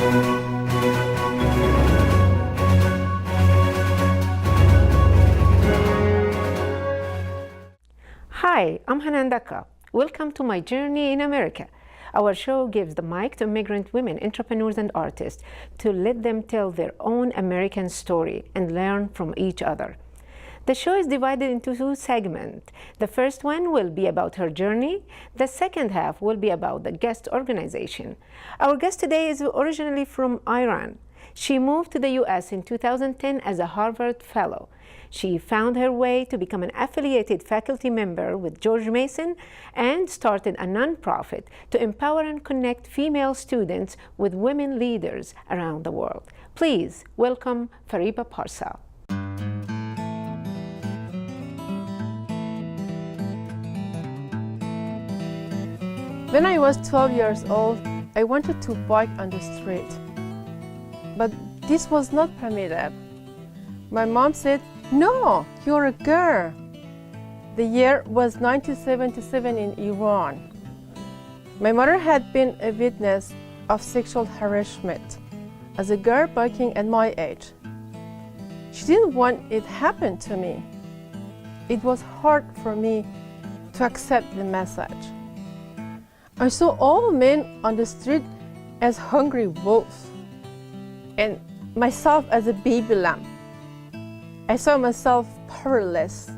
Hi, I'm Hanan Daka. Welcome to My Journey in America. Our show gives the mic to immigrant women, entrepreneurs, and artists to let them tell their own American story and learn from each other. The show is divided into two segments. The first one will be about her journey. The second half will be about the guest organization. Our guest today is originally from Iran. She moved to the US in 2010 as a Harvard Fellow. She found her way to become an affiliated faculty member with George Mason and started a nonprofit to empower and connect female students with women leaders around the world. Please welcome Fariba Parsa. When I was 12 years old, I wanted to bike on the street. But this was not permitted. My mom said, "No, you're a girl." The year was 1977 in Iran. My mother had been a witness of sexual harassment as a girl biking at my age. She didn't want it happen to me. It was hard for me to accept the message. I saw all men on the street as hungry wolves and myself as a baby lamb. I saw myself powerless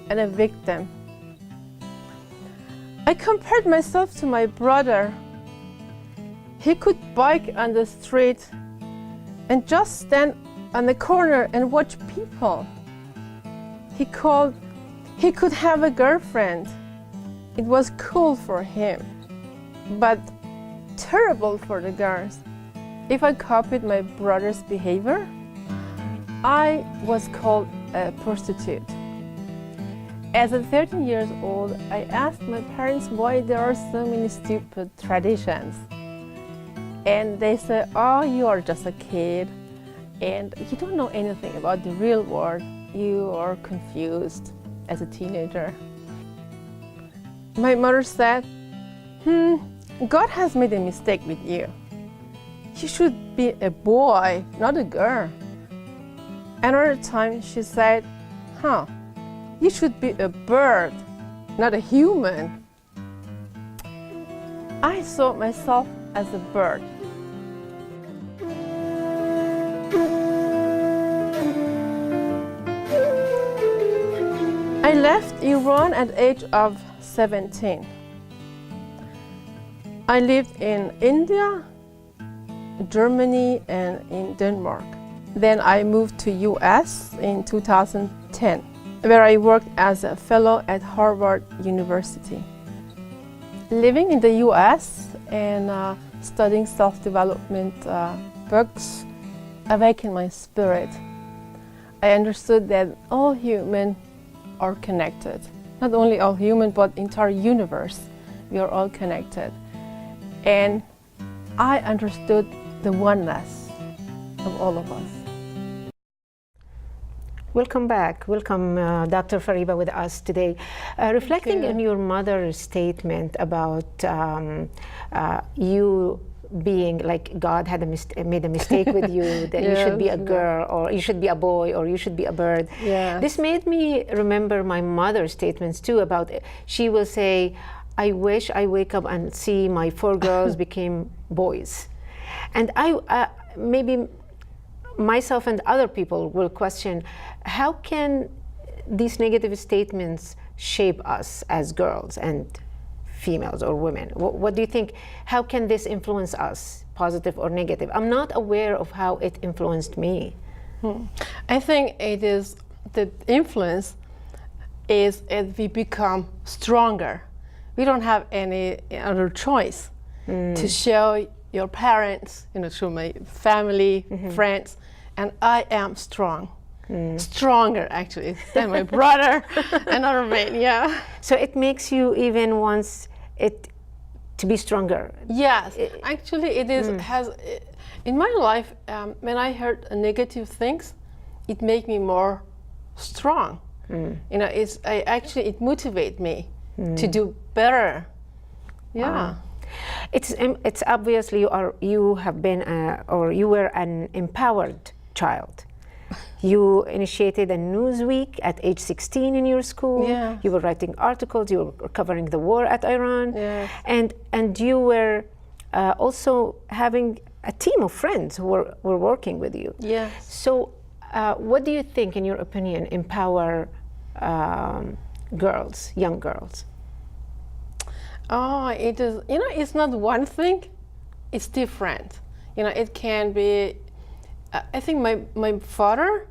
and a victim. I compared myself to my brother. He could bike on the street and just stand on the corner and watch people. He could have a girlfriend. It was cool for him, but terrible for the girls. If I copied my brother's behavior, I was called a prostitute. As a 13 years old, I asked my parents why there are so many stupid traditions. And they said, "Oh, you are just a kid, and you don't know anything about the real world. You are confused as a teenager." My mother said, "God has made a mistake with you. You should be a boy, not a girl." Another time she said, "You should be a bird, not a human." I saw myself as a bird. I left Iran at the age of 17. I lived in India, Germany, and in Denmark. Then I moved to US in 2010, where I worked as a fellow at Harvard University. Living in the US and studying self-development books awakened my spirit. I understood that all humans are connected. Not only all human, but entire universe. We are all connected. And I understood the oneness of all of us. Welcome back. Welcome, Dr. Fariba, with us today. Reflecting on your mother's statement about you being like God had made a mistake with you, that you should be a girl, or you should be a boy, or you should be a bird. Yes. This made me remember my mother's statements too about it. She will say, "I wish I wake up and see my 4 girls became boys." And I maybe myself and other people will question, how can these negative statements shape us as girls and females or women? What do you think? How can this influence us, positive or negative? I'm not aware of how it influenced me. I think it is the influence is as we become stronger. We don't have any other choice to show your parents, to my family, friends, and I am strong. Stronger actually than my brother and other men. Yeah. So it makes you even want it to be stronger. Yes, actually it is. Has in my life when I heard negative things, it made me more strong. It motivates me to do better. Yeah. It's obviously you have been or you were an empowered child. You initiated a Newsweek at age 16 in your school. Yeah. You were writing articles. You were covering the war at Iran. Yes. And you were also having a team of friends who were working with you. Yes. So what do you think, in your opinion, empower girls, young girls? Oh, it is, it's not one thing, it's different. It can be, I think my father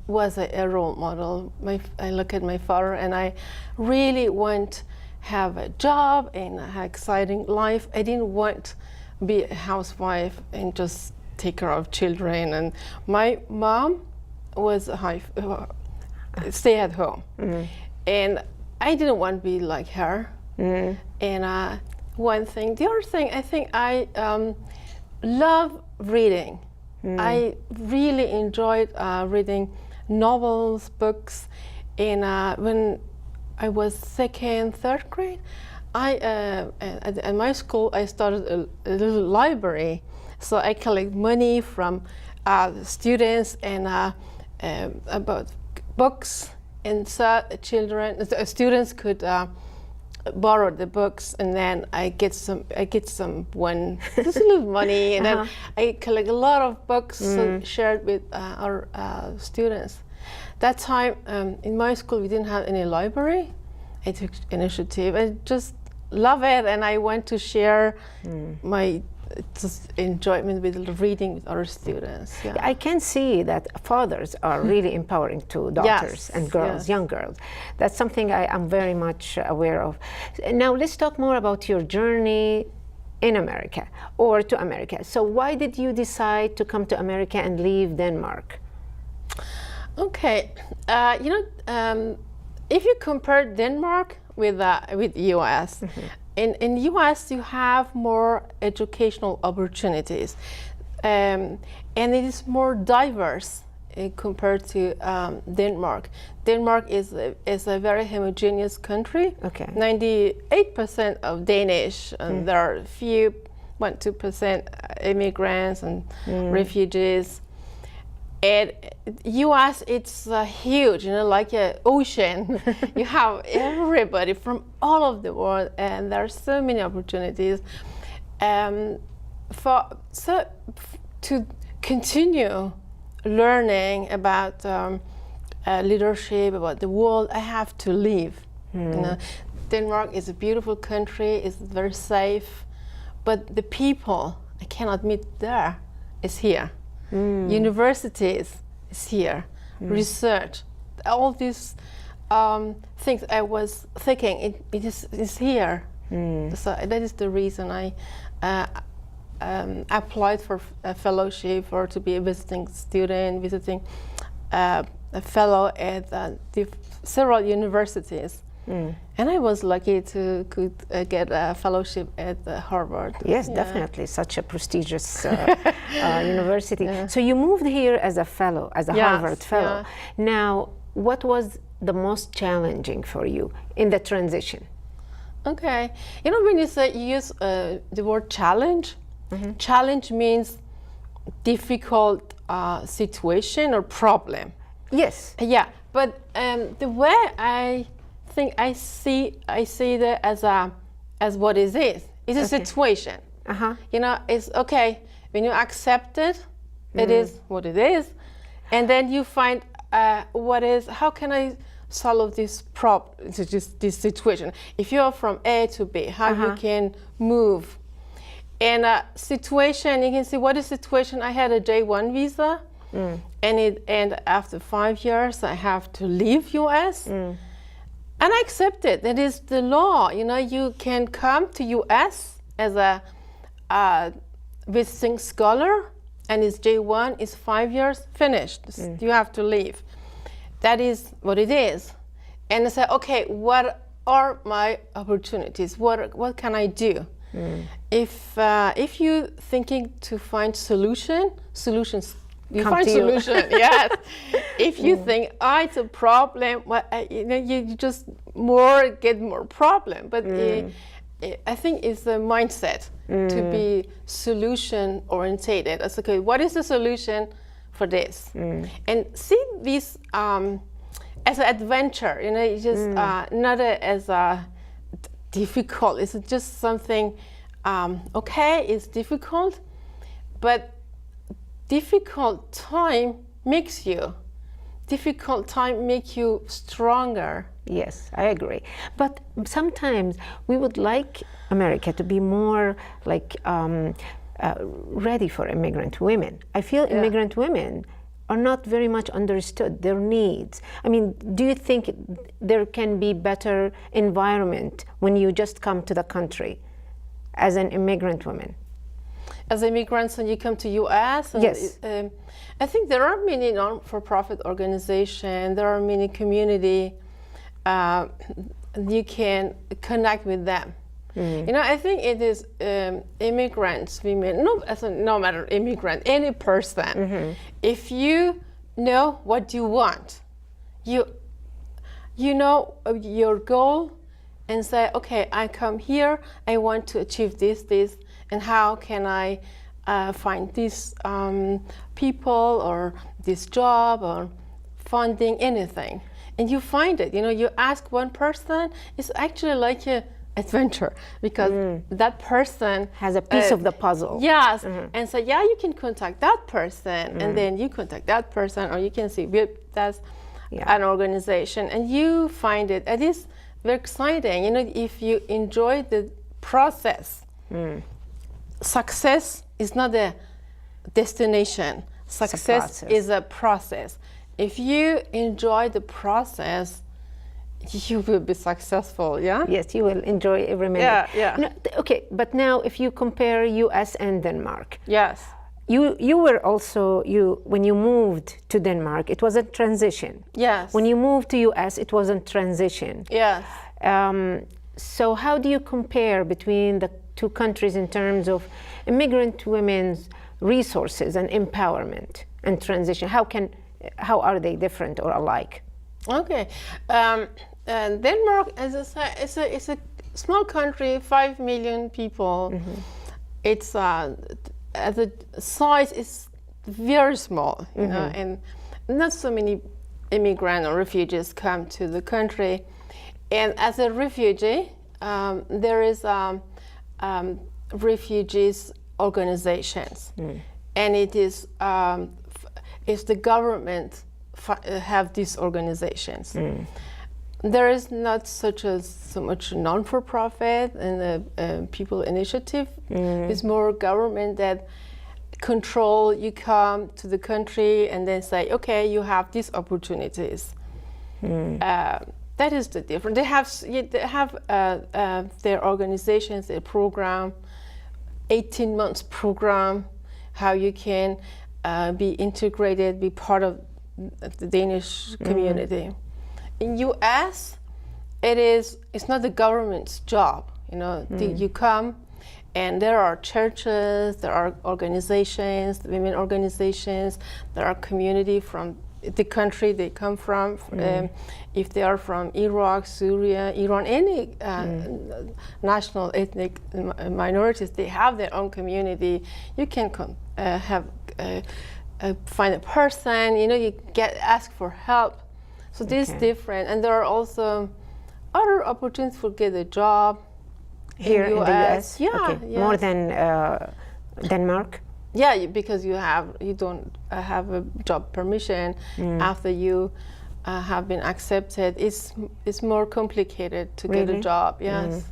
was a role model. I look at my father and I really want to have a job and an exciting life. I didn't want to be a housewife and just take care of children. And my mom was stay at home. Mm-hmm. And I didn't want to be like her. Mm-hmm. And one thing. The other thing, I think I love reading. Mm. I really enjoyed reading novels, books. And when I was second, third grade, at my school, I started a little library. So I collect money from students and about books, and so students could borrow the books, and then I get some just a little money, and then I collect a lot of books shared with our students. That time in my school we didn't have any library. I took initiative. I just love it, and I want to share my just enjoyment with reading with other students. Yeah. I can see that fathers are really empowering to daughters and girls, young girls. That's something I am very much aware of. Now let's talk more about your journey in America, or to America. So why did you decide to come to America and leave Denmark? Okay, if you compare Denmark with US, in US you have more educational opportunities, and it is more diverse compared to Denmark. Denmark is a very homogeneous country. Okay. 98% of Danish, and there are few 1-2% immigrants and refugees. And U.S. it's huge, like an ocean. You have everybody from all over the world, and there are so many opportunities. To continue learning about leadership, about the world, I have to leave. Denmark is a beautiful country. It's very safe, but the people I cannot meet there is here. Universities is here, research, all these things I was thinking, it is here. So that is the reason I applied for a fellowship, or to be a visiting student, visiting a fellow at several universities. And I was lucky to get a fellowship at Harvard. Yes, definitely, such a prestigious university. Yeah. So you moved here as a fellow, as a Harvard fellow. Now, what was the most challenging for you in the transition? Okay, when you use the word challenge, challenge means difficult situation or problem. Yes. Yeah, but the way I think I see that as what it is. It's a situation. It's okay when you accept it. It is what it is, and then you find how can I solve this problem, this situation. If you are from A to B, how you can move. And situation, you can see what is situation. I had a J1 visa, and after 5 years I have to leave US. And I accept it. That is the law. You can come to U.S. as a visiting scholar, and it's J1, it's 5 years, finished. You have to leave. That is what it is. And I say, okay, what are my opportunities? What can I do? If you thinking to find solutions. You find solution, yes. If you think, it's a problem, you just get more problem. But I think it's the mindset to be solution orientated. It's okay, what is the solution for this? And see this as an adventure, you know, it's just not as a difficult. It's just something, okay, it's difficult, but difficult time makes you stronger. Yes, I agree. But sometimes we would like America to be more like ready for immigrant women. I feel immigrant women are not very much understood, their needs. I mean, do you think there can be better environment when you just come to the country as an immigrant woman? As immigrants, when you come to U.S., and, yes. I think there are many non-for-profit organizations, there are many community, you can connect with them. You know, I think it is immigrants, women, no matter immigrant, any person, if you know what you want, you know your goal, and say, okay, I come here, I want to achieve this, and how can I find these people or this job or funding, anything. And you find it, you know, you ask one person, it's actually like a adventure, because that person has a piece of the puzzle. Yes, and so yeah, you can contact that person, and then you contact that person, or you can see that's an organization, and you find it. It is very exciting, you know, if you enjoy the process. Success is not a destination. Success is a process. If you enjoy the process, you will be successful, yeah? Yes, you will enjoy every minute. Yeah. No, okay, but now if you compare US and Denmark. Yes. You were also, when you moved to Denmark, it was a transition. Yes. When you moved to US, it was a transition. Yes. So how do you compare between the two countries in terms of immigrant women's resources and empowerment and transition? How are they different or alike? Okay. Denmark, as I said, it's a small country, 5 million people. It's the size is very small, you know, and not so many immigrants or refugees come to the country. And as a refugee, there is refugees organizations, and it is the government have these organizations. There is not so much non-for-profit and the people initiative. It's more government that control. You come to the country and then say, okay, you have these opportunities. That is the difference. They have their organizations, their program, 18 months program, how you can be integrated, be part of the Danish community. In U.S., it's not the government's job. You know, you come, and there are churches, there are organizations, women organizations, there are community from the country they come from. If they are from Iraq, Syria, Iran, any national ethnic minorities, they have their own community. You can find a person. You know, you ask for help. So this is different, and there are also other opportunities for get a job here in the US. Yeah, okay. More than Denmark. Yeah, because you don't have a job permission after you have been accepted. It's more complicated to get a job. Yes.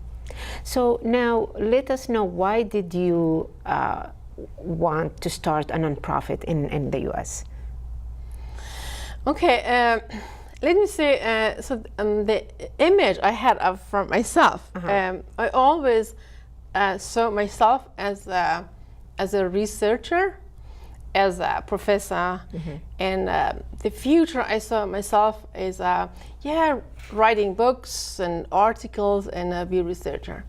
So now let us know, why did you want to start a nonprofit in the US? Okay. Let me say, the image I had from myself, I always saw myself as a researcher, as a professor, and the future I saw myself as writing books and articles and be a researcher.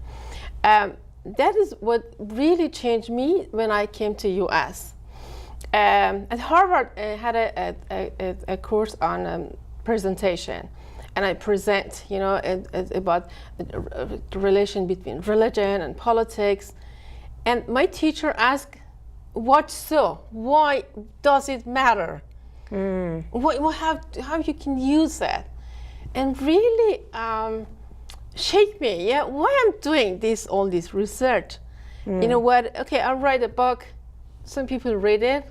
That is what really changed me when I came to US. At Harvard, I had a course on presentation, and I present, about the relation between religion and politics. And my teacher asked, "What so? Why does it matter? How you can use that?" And really shake me. Yeah, why I'm doing all this research? You know what? Okay, I'll write a book. Some people read it,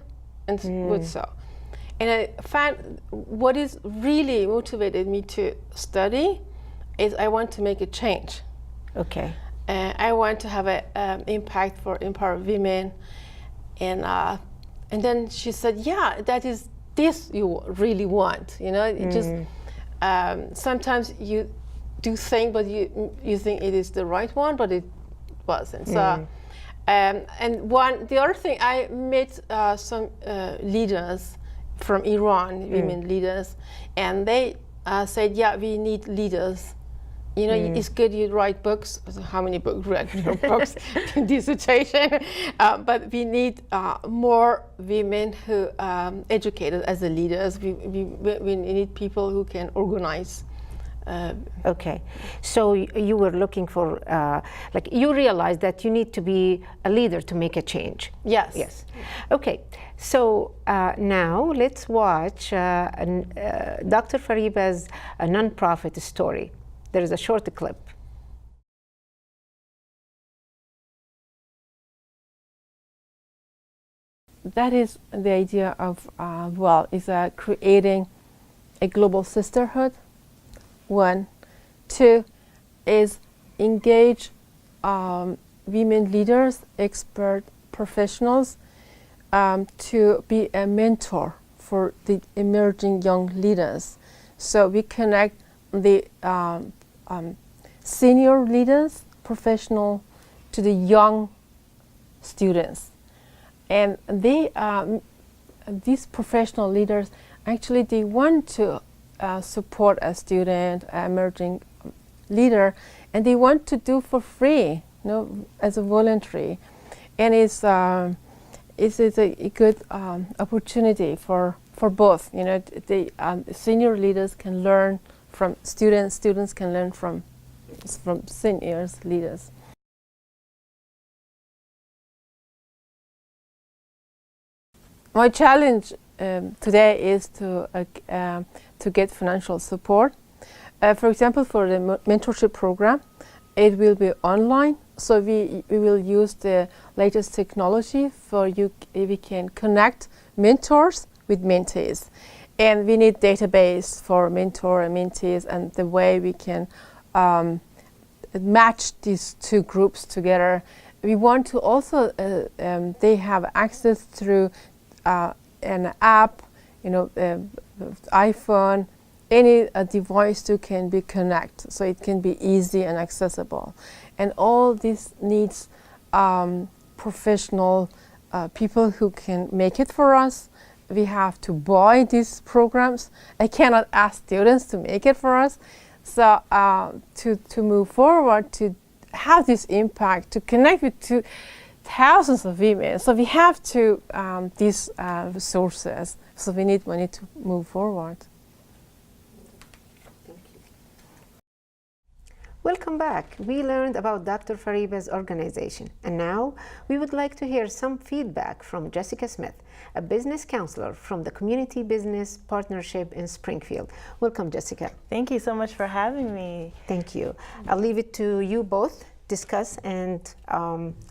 and good so. And I found what is really motivated me to study is I want to make a change. Okay. I want to have an impact for empower women. And then she said, "Yeah, that is this you really want. It just sometimes you do think, but you think it is the right one, but it wasn't." So, and the other thing, I met some leaders from Iran, women leaders, and they said, "Yeah, we need leaders. It's good you write books." How many books read your books? Dissertation, but we need more women who educated as the leaders. We need people who can organize. Okay, so you were looking for, you realized that you need to be a leader to make a change. Yes. Yes. Okay, so now let's watch Dr. Fariba's nonprofit story. There is a short clip. That is the idea of, is creating a global sisterhood. 1. 2 is engage women leaders, expert professionals to be a mentor for the emerging young leaders. So we connect the senior leaders, professional, to the young students. And these professional leaders, actually they want to support a student, an emerging leader, and they want to do for free, as a voluntary. And it's a good opportunity for both. The senior leaders can learn from students, students can learn from seniors leaders. My challenge today is to get financial support. For example, for the mentorship program, it will be online. So we will use the latest technology we can connect mentors with mentees. And we need database for mentor and mentees, and the way we can match these two groups together. We want to also, they have access through an app, iPhone, any device that can be connected, so it can be easy and accessible. And all this needs professional people who can make it for us. We have to buy these programs. I cannot ask students to make it for us. So to move forward, to have this impact, to connect with thousands of women. So we have to these resources. So we need money to move forward. Welcome back. We learned about Dr. Fariba's organization, and now we would like to hear some feedback from Jessica Smith, a business counselor from the Community Business Partnership in Springfield. Welcome, Jessica. Thank you so much for having me. Thank you. I'll leave it to you both, discuss and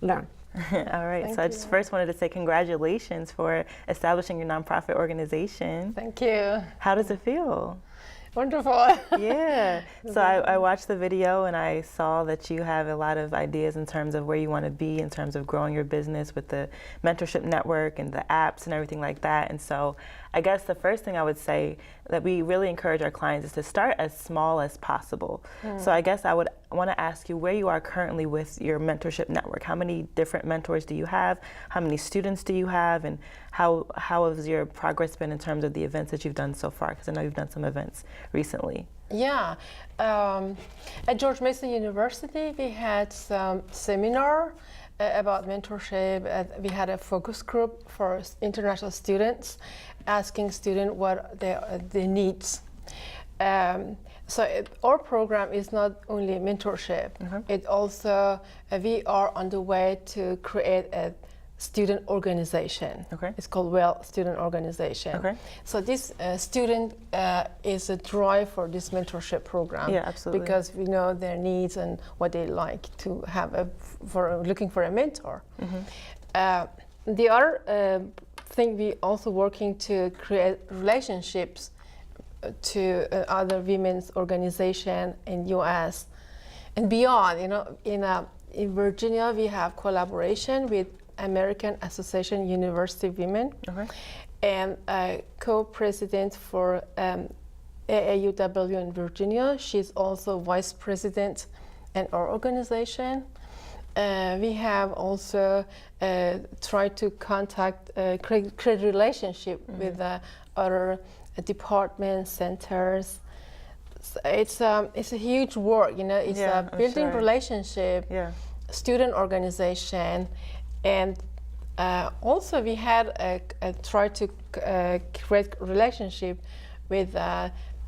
learn. All right, I just first wanted to say congratulations for establishing your nonprofit organization. Thank you. How does it feel? Wonderful. Yeah. So I watched the video and I saw that you have a lot of ideas in terms of where you want to be in terms of growing your business with the mentorship network and the apps and everything like that. And so I guess the first thing I would say that we really encourage our clients is to start as small as possible. So I guess I would want to ask you where you are currently with your mentorship network. How many different mentors do you have? How many students do you have? And how has your progress been in terms of the events that you've done so far? Because I know you've done some events recently. Yeah. At George Mason University, we had some seminar about mentorship. We had a focus group for international students, asking students what their needs. So our program is not only mentorship. It also we are on the way to create a student organization. It's called Well Student Organization. So this student is a drive for this mentorship program. Yeah, absolutely. Because we know their needs and what they like to have looking for a mentor. The other thing, we also working to create relationships to other women's organization in U.S. and beyond. You know, in Virginia we have collaboration with American Association University Women, and co-president for AAUW in Virginia. She's also vice president in our organization. We have also tried to create relationship with other departments, centers. So it's a huge work, you know. It's building relationship, student organization, and also we had tried to create relationship with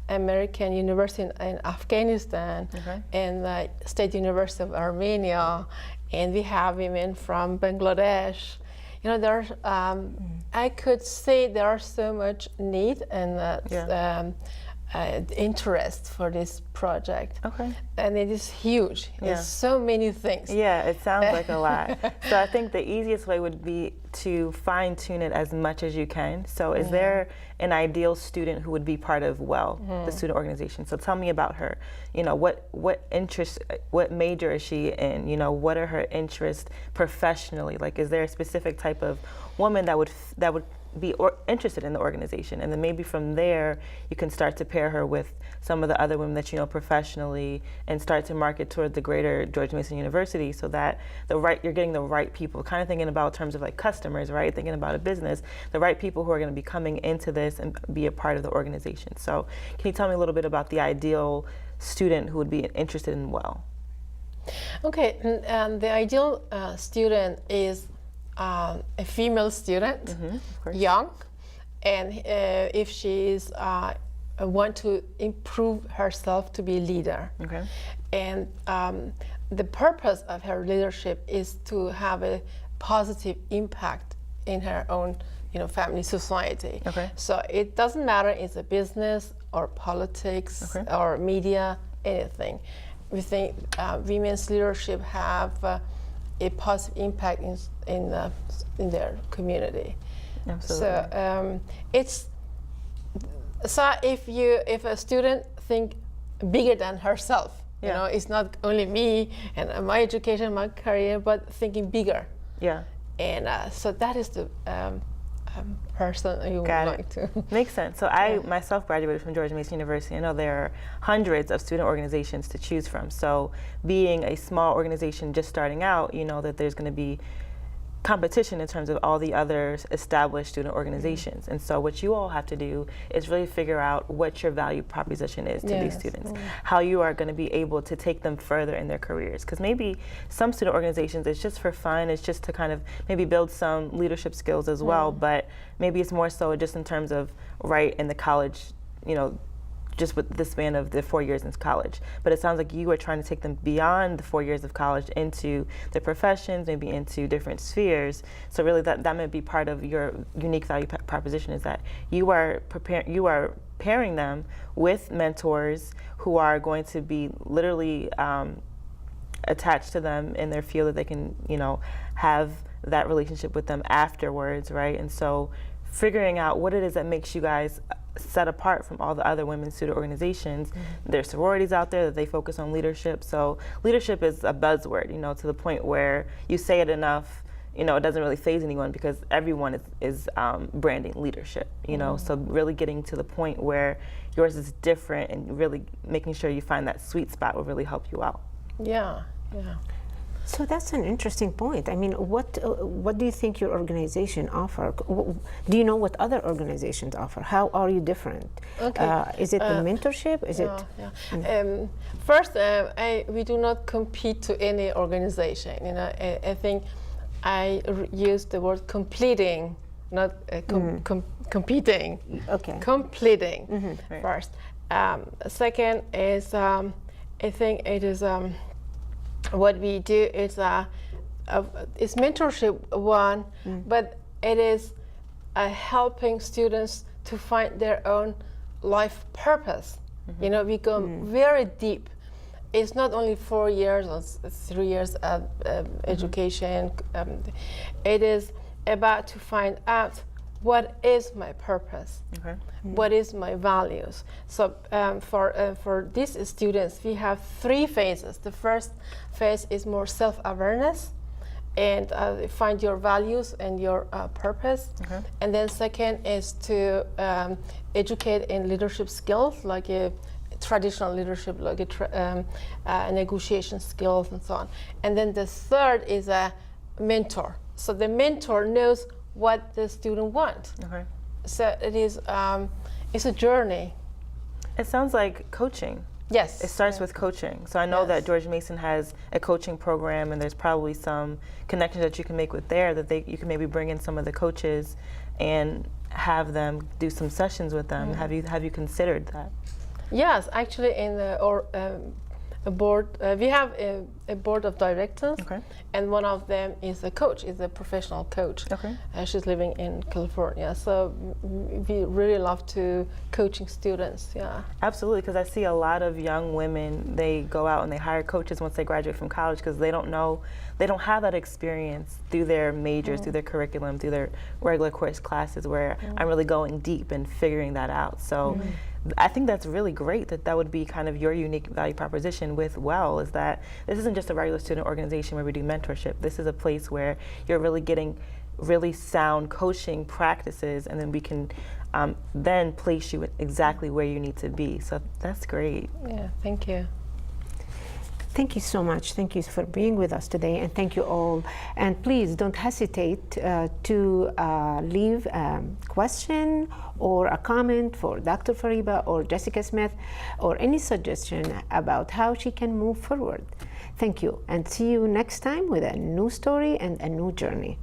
American University in Afghanistan and the State University of Armenia, and we have women from Bangladesh. You know, there's I could say there are so much need and interest for this project. And it is huge. It's so many things. Yeah, it sounds like a lot. So I think the easiest way would be to fine tune it as much as you can. So is there an ideal student who would be part of the student organization? So tell me about her. You know, what interest, what major is she in? You know, what are her interests professionally? Like, is there a specific type of woman that would be interested in the organization? And then maybe from there you can start to pair her with some of the other women that you know professionally and start to market toward the greater George Mason University, so that you're getting the right people, kind of thinking about in terms of like customers, right? Thinking about a business, the right people who are going to be coming into this and be a part of the organization. So can you tell me a little bit about the ideal student who would be interested in WELL? Okay, and the ideal student is a female student, young, and if she is want to improve herself to be a leader. And the purpose of her leadership is to have a positive impact in her own, you know, family, society. So it doesn't matter if it's a business or politics or media, anything. We think women's leadership have a positive impact in their community. So if a student think bigger than herself, you know, it's not only me and my education, my career, but thinking bigger. And so that is the person you would like to. Makes sense. So I myself graduated from George Mason University. I know there are hundreds of student organizations to choose from. So being a small organization just starting out, you know that there's going to be competition in terms of all the other established student organizations. And so what you all have to do is really figure out what your value proposition is to these students, how you are going to be able to take them further in their careers. Because maybe some student organizations, it's just for fun, it's just to kind of maybe build some leadership skills as well, but maybe it's more so just in terms of right in the college, you know, just with the span of the 4 years in college. But it sounds like you are trying to take them beyond the 4 years of college into the professions, maybe into different spheres. So really that may be part of your unique value proposition, is that you are pairing them with mentors who are going to be literally attached to them in their field, that they can, you know, have that relationship with them afterwards, right? And so figuring out what it is that makes you guys set apart from all the other women's student organizations. There's sororities out there that they focus on leadership. So leadership is a buzzword, you know, to the point where you say it enough, you know, it doesn't really faze anyone, because everyone is branding leadership, you know. So really getting to the point where yours is different and really making sure you find that sweet spot will really help you out. So that's an interesting point. I mean, what do you think your organization offer? Do you know what other organizations offer? How are you different? Is it the mentorship? Is it? First, we do not compete to any organization. You know, I think I use the word completing, not competing. Completing first. Second is, I think it is what we do is it's mentorship one, but it is helping students to find their own life purpose. You know, we go very deep. It's not only 4 years or 3 years of education. It is about to find out what is my purpose, what is my values. So for these students, we have 3 phases. The first phase is more self-awareness and find your values and your purpose. And then second is to educate in leadership skills, like traditional leadership, like negotiation skills and so on. And then the third is a mentor. So the mentor knows what the student wants. So it is it's a journey. It sounds like coaching. Yes. It starts with coaching. So I know that George Mason has a coaching program, and there's probably some connections that you can make with there that you can maybe bring in some of the coaches and have them do some sessions with them. Have you considered that? Yes, actually, in the a board, we have a board of directors, and one of them is a coach, is a professional coach. She's living in California, so we really love to coaching students. Yeah, absolutely, because I see a lot of young women, they go out and they hire coaches once they graduate from college because they don't know, they don't have that experience through their majors, through their curriculum, through their regular course classes where I'm really going deep and figuring that out. So I think that's really great that would be kind of your unique value proposition with WELL, is that this isn't just a regular student organization where we do mentorship. This is a place where you're really getting really sound coaching practices, and then we can then place you exactly where you need to be. So that's great. Yeah, thank you. Thank you so much. Thank you for being with us today, and thank you all. And please don't hesitate to leave a question or a comment for Dr. Fariba or Jessica Smith, or any suggestion about how she can move forward. Thank you, and see you next time with a new story and a new journey.